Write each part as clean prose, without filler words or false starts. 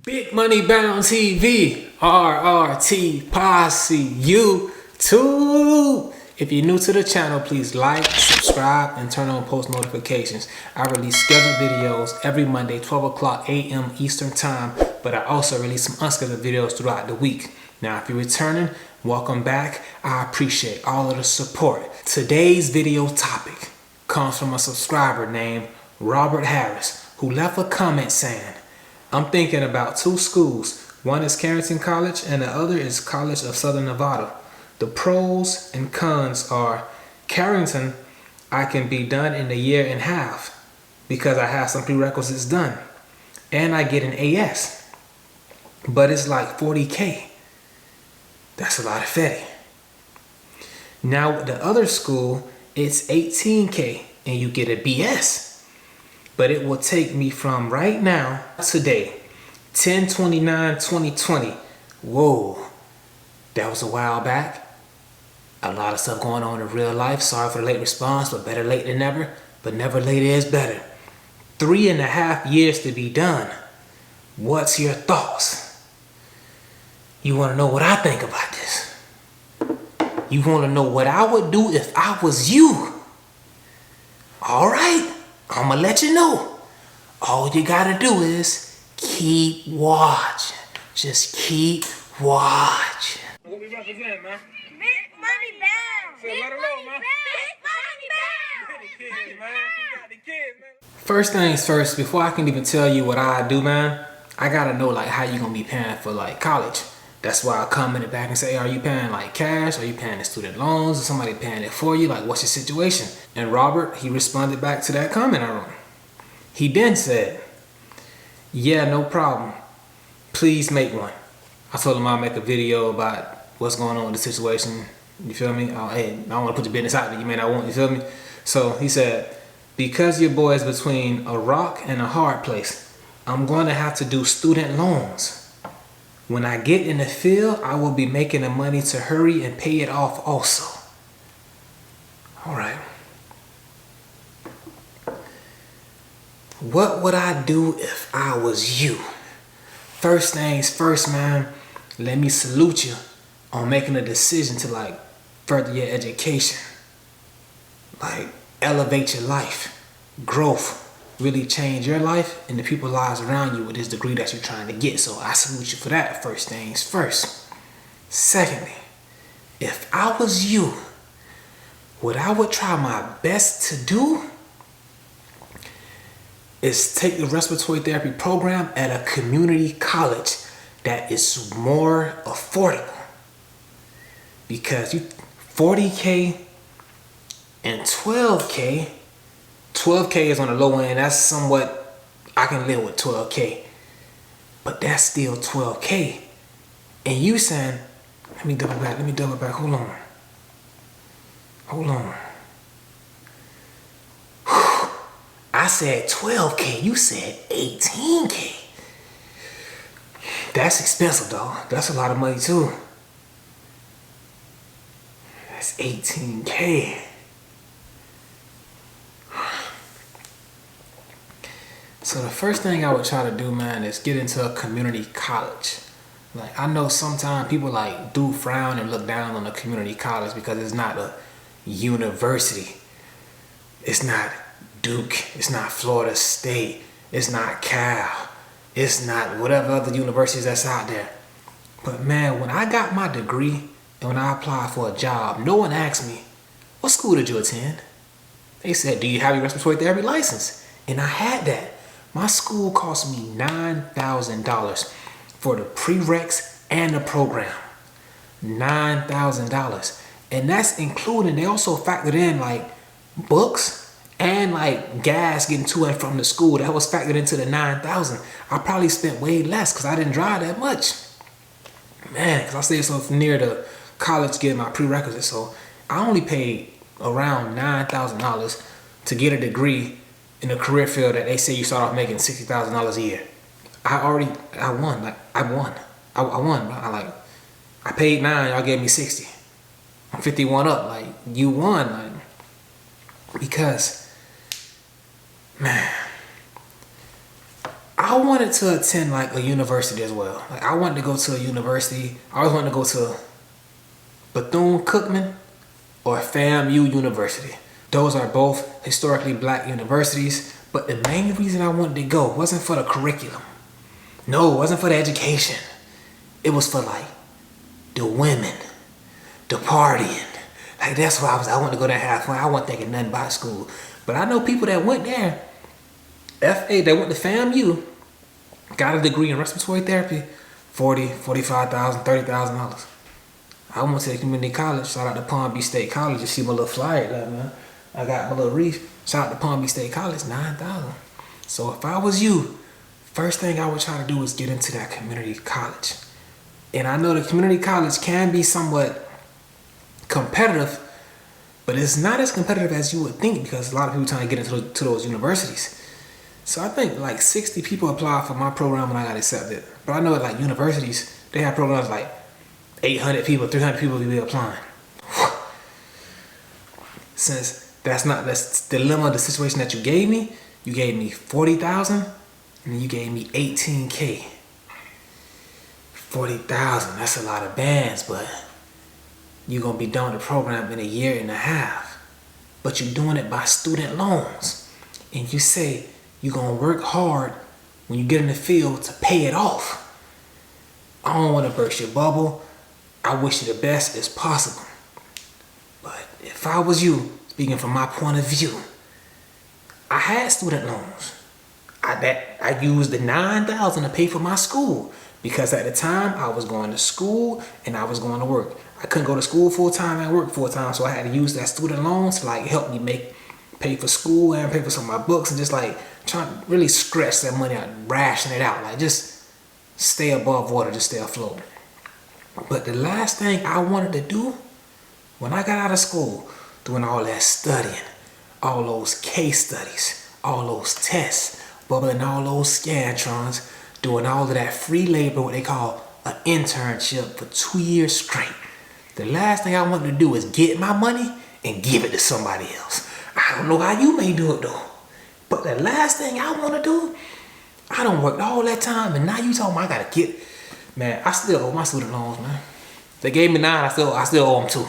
Big Money Bound TV, RRT Posse, YouTube. If you're new to the channel, please like, subscribe, and turn on post notifications. I release scheduled videos every Monday, 12 o'clock a.m. Eastern Time, but I also release some unscheduled videos throughout the week. Now, if you're returning, welcome back. I appreciate all of the support. Today's video topic comes from a subscriber named Robert Harris, who left a comment saying, I'm thinking about two schools. One is Carrington College and the other is College of Southern Nevada. The pros and cons are Carrington, I can be done in a year and a half because I have some prerequisites done. And I get an AS. But it's like $40K. That's a lot of fetty. Now with the other school, it's $18K and you get a BS. But it will take me from right now, today, 10/29/2020. Whoa, that was a while back. A lot of stuff going on in real life. Sorry for the late response, but better late than never. But never late is better. 3.5 years to be done. What's your thoughts? You want to know what I think about this? You want to know what I would do if I was you? All right. I'm gonna let you know. All you gotta do is keep watching. Just keep watching. What we represent, man? Big money bound. So let her know, man. Big money bound. You got the kid, man. You got the kid, man. First things first, before I can even tell you what I do, man, I gotta know like how you gonna be paying for like college. That's why I commented back and say, are you paying like cash? Are you paying the student loans? Is somebody paying it for you? Like, what's your situation? And Robert, he responded back to that comment I wrote. He then said, yeah, no problem. Please make one. I told him I'll make a video about what's going on with the situation. You feel me? Oh, hey, I don't want to put your business out there. You may not want, you feel me? So he said, because your boy is between a rock and a hard place, I'm going to have to do student loans. When I get in the field, I will be making the money to hurry and pay it off also. All right. What would I do if I was you? First things first, man, let me salute you on making a decision to like further your education. Like elevate your life, growth. Really change your life and the people's lives around you with this degree that you're trying to get. So I salute you for that, first things first. Secondly, if I was you, what I would try my best to do is take the respiratory therapy program at a community college that is more affordable. Because you 40K and 12K, 12K is on the low end. That's somewhat, I can live with 12K. But that's still 12K. And you saying, let me double back, hold on. Whew. I said 12K, you said 18K. That's expensive, dog. That's a lot of money too. That's 18K. So the first thing I would try to do, man, is get into a community college. Like, I know sometimes people like do frown and look down on a community college because it's not a university. It's not Duke. It's not Florida State. It's not Cal. It's not whatever other universities that's out there. But man, when I got my degree and when I applied for a job, no one asked me, what school did you attend? They said, do you have your respiratory therapy license? And I had that. My school cost me $9,000 for the prereqs and the program. $9,000. And that's including, they also factored in like books and like gas getting to and from the school. That was factored into the $9,000. I probably spent way less because I didn't drive that much. Man, because I stayed so near the college getting my prerequisites. So I only paid around $9,000 to get a degree in a career field that they say you start off making $60,000 a year. I won. I paid 9, y'all gave me 60. I'm 51 up. Like, you won. Like, because, man, I wanted to attend like a university as well. Like I wanted to go to a university. I always wanted to go to Bethune-Cookman or FAMU University. Those are both historically black universities, but the main reason I wanted to go wasn't for the curriculum. No, it wasn't for the education. It was for like the women, the partying. Like that's why I wanted to go there and have fun. I wasn't thinking nothing about school. But I know people that went there, they went to FAMU, got a degree in respiratory therapy, $40,000, $45,000, $30,000. I went to the community college. Shout out to Palm Beach State College. You see my little flyer there, man. I got my little wreath. Shout out to Palm Beach State College, $9,000. So if I was you, first thing I would try to do is get into that community college. And I know the community college can be somewhat competitive, but it's not as competitive as you would think because a lot of people trying to get into those universities. So I think like 60 people applied for my program when I got accepted. But I know at like universities, they have programs like 800 people, 300 people will be applying. Since that's the dilemma, the situation that you gave me 40,000 and you gave me 18K. 40,000, that's a lot of bands, but you're gonna be done with the program in a year and a half. But you're doing it by student loans. And you say you're gonna work hard when you get in the field to pay it off. I don't wanna burst your bubble. I wish you the best as possible. But if I was you, speaking from my point of view, I had student loans. I used the $9,000 to pay for my school because at the time I was going to school and I was going to work. I couldn't go to school full time and work full time, so I had to use that student loans to like help me pay for school and pay for some of my books and just like trying to really stretch that money out, ration it out, like just stay above water, just stay afloat. But the last thing I wanted to do when I got out of school, doing all that studying, all those case studies, all those tests, bubbling all those scantrons, doing all of that free labor, what they call an internship for 2 years straight. The last thing I wanted to do is get my money and give it to somebody else. I don't know how you may do it though, but the last thing I want to do, I done worked all that time and now you talking about I gotta get, man, I still owe my student loans, man. They gave me 9, I still owe them 2.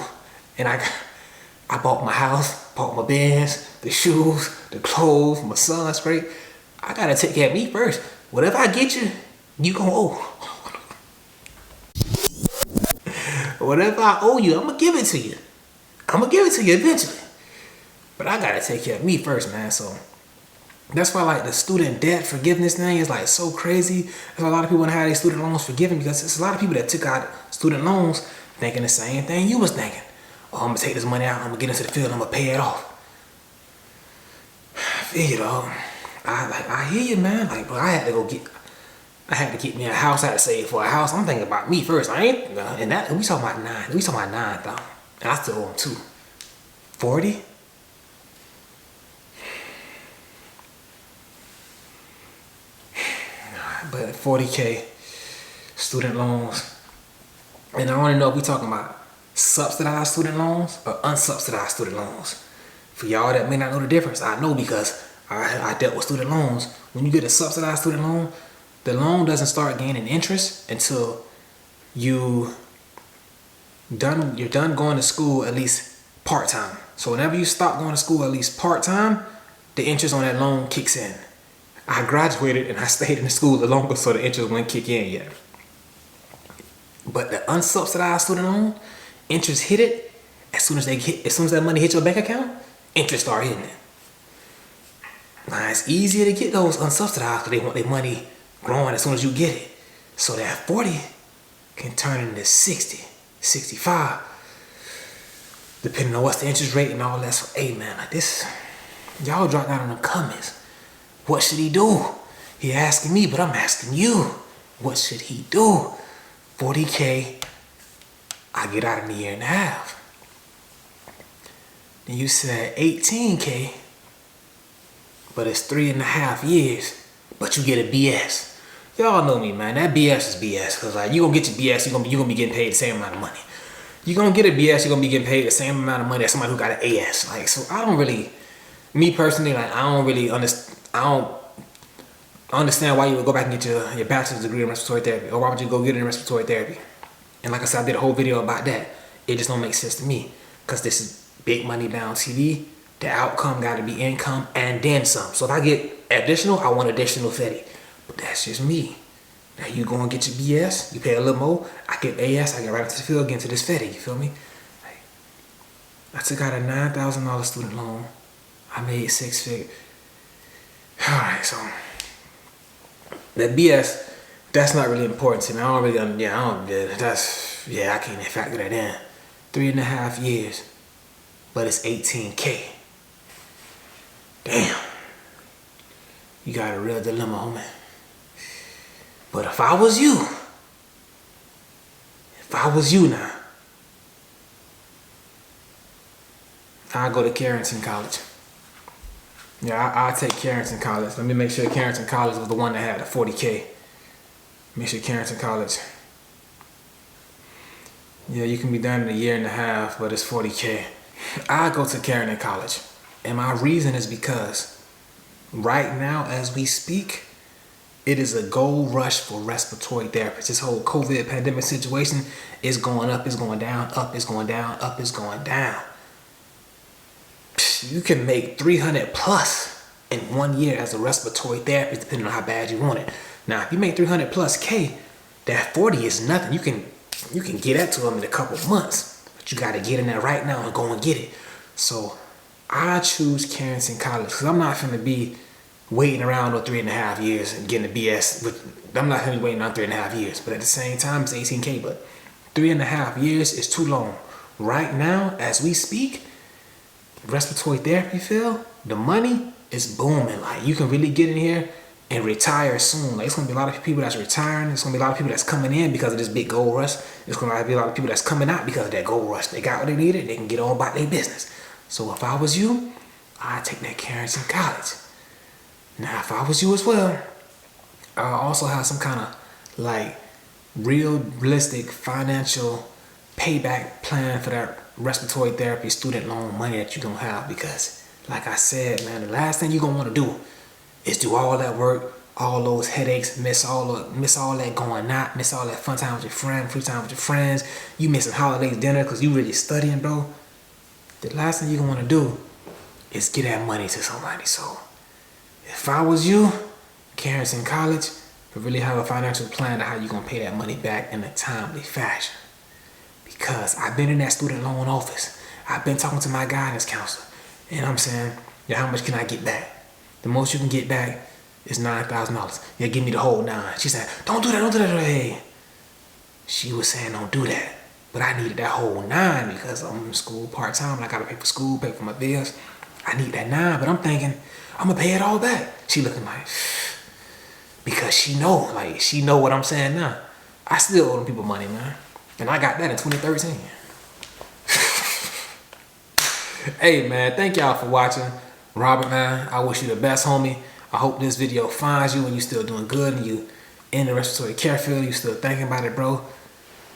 And I bought my house, bought my Benz, the shoes, the clothes, my son straight. I gotta take care of me first. Whatever I get you, you gonna owe. Whatever I owe you, I'm gonna give it to you. I'm gonna give it to you eventually. But I gotta take care of me first, man. So that's why like the student debt forgiveness thing is like so crazy. There's a lot of people want to have their student loans forgiven because there's a lot of people that took out student loans thinking the same thing you was thinking. Oh, I'm gonna take this money out, I'm gonna get into the field, I'm gonna pay it off. I feel you, dog. I hear you, man. Like, bro, I had to get me a house. I had to save for a house. I'm thinking about me first. I ain't, and that we talking about 9. We talking about 9,000, and I still owe them 2. 40. But 40K student loans, and I want to know if we talking about subsidized student loans or unsubsidized student loans. For y'all that may not know the difference, I know because I dealt with student loans. When you get a subsidized student loan, the loan doesn't start gaining interest until you're done going to school at least part-time. So whenever you stop going to school at least part-time, the interest on that loan kicks in. I graduated and I stayed in the school the longer, so the interest wouldn't kick in yet. But the unsubsidized student loan, interest hit it as soon as that money hit your bank account, interest start hitting it. Now it's easier to get those unsubsidized because they want their money growing as soon as you get it. So that 40 can turn into 60, 65, depending on what's the interest rate and all that. So, hey man, like this, y'all drop down in the comments. What should he do? He asking me, but I'm asking you. What should he do? 40K, I get out in a year and a half. Then you said 18K, but it's 3.5 years, but you get a BS. Y'all know me, man. That BS is BS. Cause like you gonna get your BS, you gonna be getting paid the same amount of money. You gonna get a BS, you're gonna be getting paid the same amount of money as somebody who got an AS. Like, so I don't really, me personally, like I don't I understand why you would go back and get your bachelor's degree in respiratory therapy, or why would you go get it in respiratory therapy? And like I said, I did a whole video about that. It just don't make sense to me, because this is big money bound TV. The outcome got to be income and then some. So if I get additional, I want additional Fetty. But that's just me. Now you go and get your BS, you pay a little more, I get AS, I get right into the field, get into this Fetty, you feel me? I took out a $9,000 student loan. I made 6 figures. Alright, so that BS, that's not really important to me. I don't really, I can't even factor that in. 3.5 years, but it's 18K. Damn. You got a real dilemma, homie. But if I was you now, I'd go to Carrington College. Yeah, I'll take Carrington College. Let me make sure Carrington College was the one that had the 40K. Make sure Carrington College. Yeah, you can be done in 1.5 years, but it's 40K. I go to Carrington College. And my reason is because right now, as we speak, it is a gold rush for respiratory therapists. This whole COVID pandemic situation is going up, it's going down, up, it's going down, up, it's going down. You can make 300 plus in 1 year as a respiratory therapist, depending on how bad you want it. Now, if you make 300 plus K, that 40 is nothing. You can get that to them in a couple months, but you got to get in there right now and go and get it. So I choose Carrington College because I'm not finna be waiting around on 3.5 years and getting the BS. I'm not gonna be waiting on 3.5 years, but at the same time, it's 18K. But 3.5 years is too long. Right now, as we speak, respiratory therapy field, the money is booming. Like, you can really get in here and retire soon. Like, it's gonna be a lot of people that's retiring. It's gonna be a lot of people that's coming in because of this big gold rush. It's gonna be a lot of people that's coming out because of that gold rush. They got what they needed. They can get on about their business. So if I was you, I'd take that Carrington College. Now, if I was you as well, I'll also have some kind of like realistic financial payback plan for that respiratory therapy student loan money that you're gonna have, because like I said, man, the last thing you're gonna want to do is do all that work, all those headaches, miss all that going out, miss all that fun time with your friend, free time with your friends, you missing holidays, dinner because you really studying, bro. The last thing you're gonna want to do is get that money to somebody. So if I was you, Carrington College, would really have a financial plan to how you're gonna pay that money back in a timely fashion. Because I've been in that student loan office. I've been talking to my guidance counselor. And I'm saying, yeah, how much can I get back? The most you can get back is $9,000. Yeah, give me the whole 9. She said, don't do that, don't do that. Hey. She was saying, don't do that. But I needed that whole 9 because I'm in school part-time and I gotta pay for school, pay for my bills. I need that 9, but I'm thinking, I'm gonna pay it all back. She looking like, because she know what I'm saying now. I still owe them people money, man. And I got that in 2013. Hey, man, thank y'all for watching. Robert, man, I wish you the best, homie. I hope this video finds you and you still doing good and you in the respiratory care field, you still thinking about it, bro.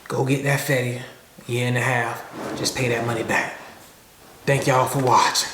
Go get that Fetty, 1.5 years. Just pay that money back. Thank y'all for watching.